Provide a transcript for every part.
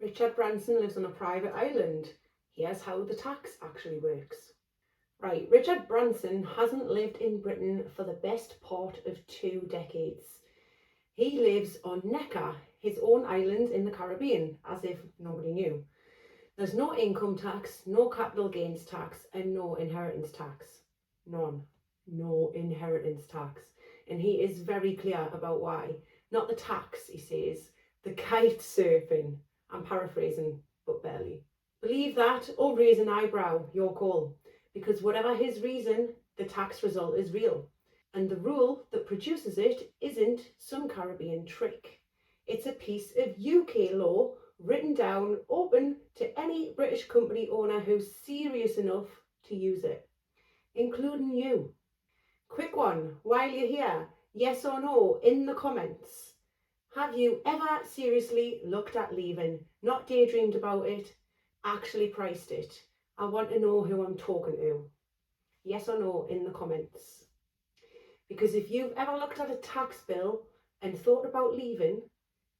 Richard Branson lives on a private island. Here's how the tax actually works. Right, Richard Branson hasn't lived in Britain for the best part of 2 decades. He lives on Necker, his own island in the Caribbean, as if nobody knew. There's no income tax, no capital gains tax, and no inheritance tax. None. No inheritance tax. And he is very clear about why. Not the tax, he says, the kite surfing. I'm paraphrasing, but barely. Believe that or raise an eyebrow, your call. Because whatever his reason, the tax result is real. And the rule that produces it isn't some Caribbean trick. It's a piece of UK law written down, open to any British company owner who's serious enough to use it, including you. Quick one, while you're here, yes or no in the comments. Have you ever seriously looked at leaving, not daydreamed about it, actually priced it? I want to know who I'm talking to. Yes or no in the comments. Because if you've ever looked at a tax bill and thought about leaving,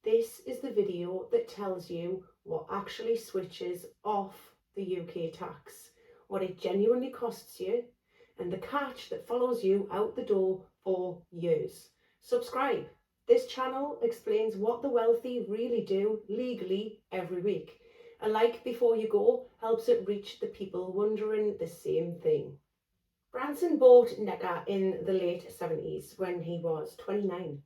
this is the video that tells you what actually switches off the UK tax, what it genuinely costs you, and the catch that follows you out the door for years. Subscribe. This channel explains what the wealthy really do legally every week. A like before you go helps it reach the people wondering the same thing. Branson bought Necker in the late 70s when he was 29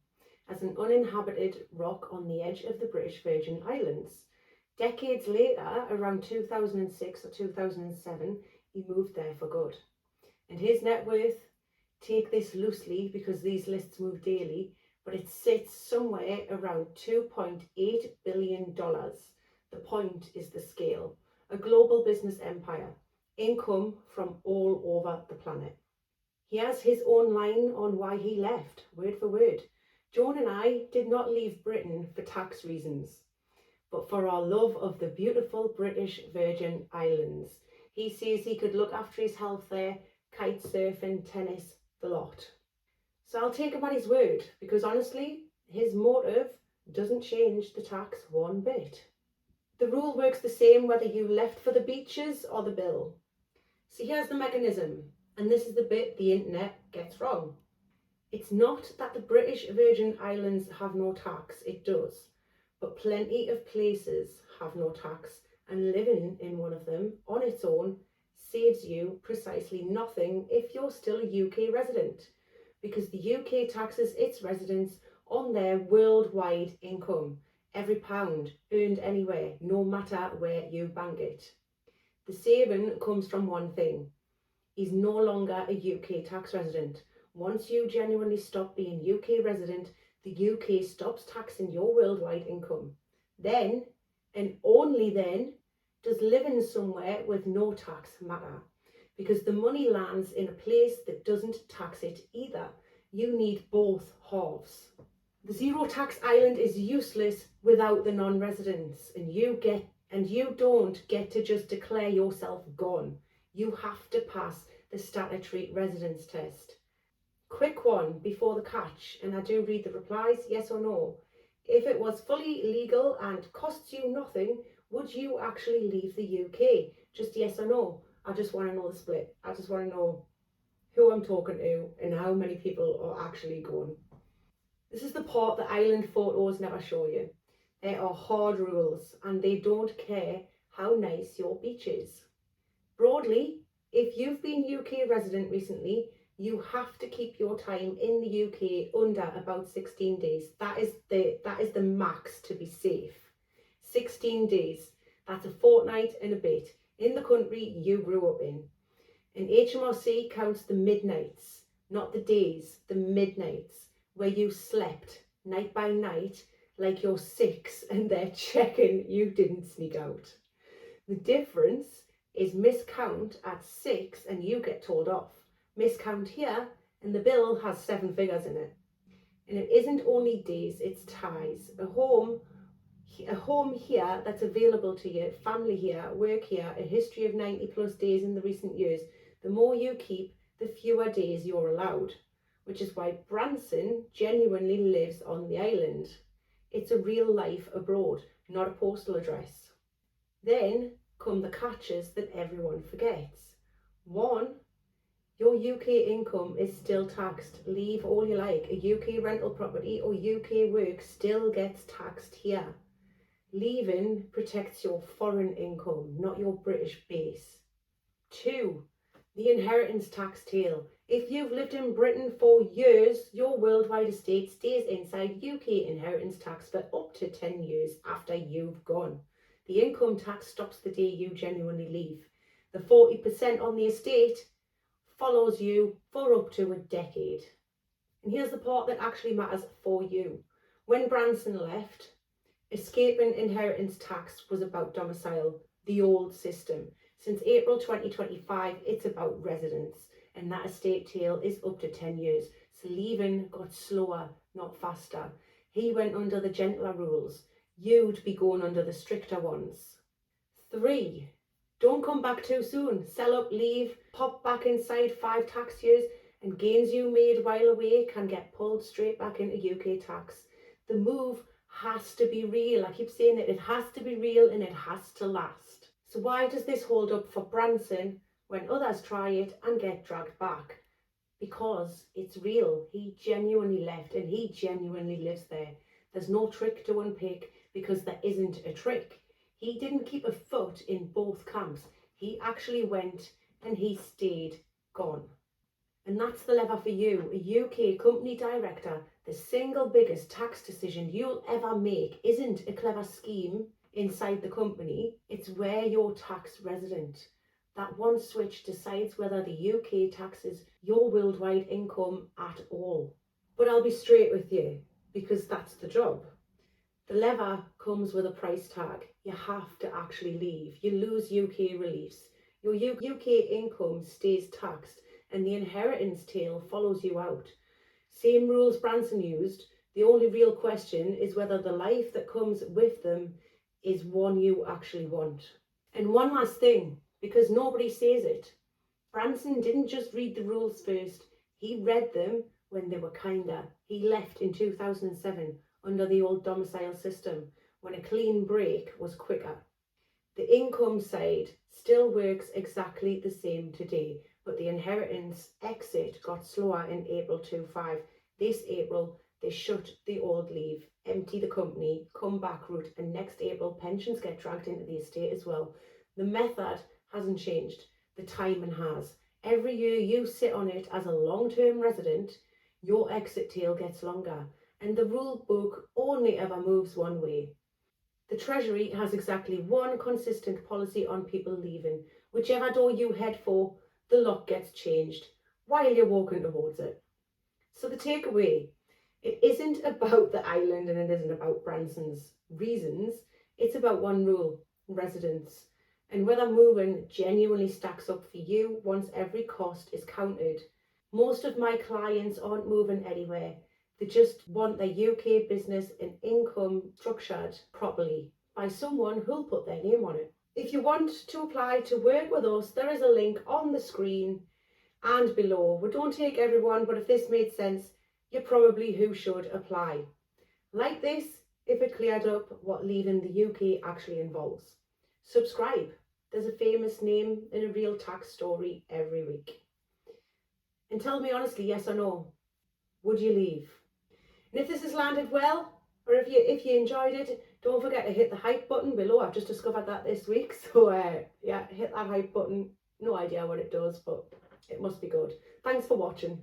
as an uninhabited rock on the edge of the British Virgin Islands. Decades later, around 2006 or 2007, he moved there for good. And his net worth, take this loosely because these lists move daily, but it sits somewhere around $2.8 billion. The point is the scale. A global business empire. Income from all over the planet. He has his own line on why he left, word for word. Joan and I did not leave Britain for tax reasons, but for our love of the beautiful British Virgin Islands. He says he could look after his health there, kite surfing, tennis, the lot. So I'll take him at his word, because honestly, his motive doesn't change the tax one bit. The rule works the same whether you left for the beaches or the bill. So here's the mechanism, and this is the bit the internet gets wrong. It's not that the British Virgin Islands have no tax, it does, but plenty of places have no tax, and living in one of them on its own saves you precisely nothing if you're still a UK resident, because the UK taxes its residents on their worldwide income, every pound earned anywhere, no matter where you bank it. The saving comes from one thing. He's no longer a UK tax resident. Once you genuinely stop being UK resident, the UK stops taxing your worldwide income. Then, and only then, does living somewhere with no tax matter, because the money lands in a place that doesn't tax it either. You need both halves. The zero tax island is useless without the non-residents, and you don't get to just declare yourself gone. You have to pass the Statutory Residence Test. Quick one before the catch, and I do read the replies, yes or no. If it was fully legal and costs you nothing, would you actually leave the UK? Just yes or no. I just want to know the split. I just want to know who I'm talking to and how many people are actually going. This is the part that island photos never show you. There are hard rules and they don't care how nice your beach is. Broadly, if you've been UK resident recently, you have to keep your time in the UK under about 16 days. That is the max to be safe. 16 days. That's a fortnight and a bit in the country you grew up in. And HMRC counts the midnights, not the days, the midnights, where you slept night by night like you're 6 and they're checking you didn't sneak out. The difference is miscount at 6 and you get told off. Miscount here and the bill has 7 figures in it. And it isn't only days, it's ties. A home here that's available to you, family here, work here, a history of 90 plus days in the recent years. The more you keep, the fewer days you're allowed, which is why Branson genuinely lives on the island. It's a real life abroad, not a postal address. Then come the catches that everyone forgets. 1, your UK income is still taxed. Leave all you like. A UK rental property or UK work still gets taxed here. Leaving protects your foreign income, not your British base. 2, the inheritance tax tail. If you've lived in Britain for years, your worldwide estate stays inside UK inheritance tax for up to 10 years after you've gone. The income tax stops the day you genuinely leave. The 40% on the estate follows you for up to a decade. And here's the part that actually matters for you. When Branson left, escaping inheritance tax was about domicile, the old system. Since April 2025, it's about residence, and that estate tail is up to 10 years. So leaving got slower, not faster. He went under the gentler rules. You'd be going under the stricter ones. 3, don't come back too soon. Sell up, leave, pop back inside 5 tax years, and gains you made while away can get pulled straight back into UK tax. The move has to be real. I keep saying it has to be real and it has to last. So why does this hold up for Branson when others try it and get dragged back? Because it's real. He genuinely left and he genuinely lives there. There's no trick to unpick because there isn't a trick. He didn't keep a foot in both camps. He actually went and he stayed gone. And that's the lever for you, a UK company director. The single biggest tax decision you'll ever make isn't a clever scheme inside the company, it's where you're tax resident. That one switch decides whether the UK taxes your worldwide income at all. But I'll be straight with you, because that's the job. The lever comes with a price tag. You have to actually leave. You lose UK reliefs. Your UK income stays taxed and the inheritance tail follows you out. Same rules Branson used. The only real question is whether the life that comes with them is one you actually want. And one last thing, because nobody says it, Branson didn't just read the rules first. He read them when they were kinder. He left in 2007 under the old domicile system when a clean break was quicker. The income side still works exactly the same today, but the inheritance exit got slower in April 25. This April, they shut the old leave, empty the company, come back route, and next April, pensions get dragged into the estate as well. The method hasn't changed, the timing has. Every year you sit on it as a long-term resident, your exit tail gets longer, and the rule book only ever moves one way. The Treasury has exactly one consistent policy on people leaving. Whichever door you head for, the lock gets changed while you're walking towards it. So the takeaway, it isn't about the island and it isn't about Branson's reasons. It's about one rule, residence. And whether moving genuinely stacks up for you once every cost is counted. Most of my clients aren't moving anywhere. They just want their UK business and income structured properly by someone who'll put their name on it. If you want to apply to work with us, there is a link on the screen and below. We don't take everyone, but if this made sense, you're probably who should apply. Like this, if it cleared up what leaving the UK actually involves. Subscribe. There's a famous name in a real tax story every week. And tell me honestly, yes or no, would you leave? And if this has landed well, or if you enjoyed it, don't forget to hit the hype button below. I've just discovered that this week, so yeah, hit that hype button. No idea what it does, but it must be good. Thanks for watching.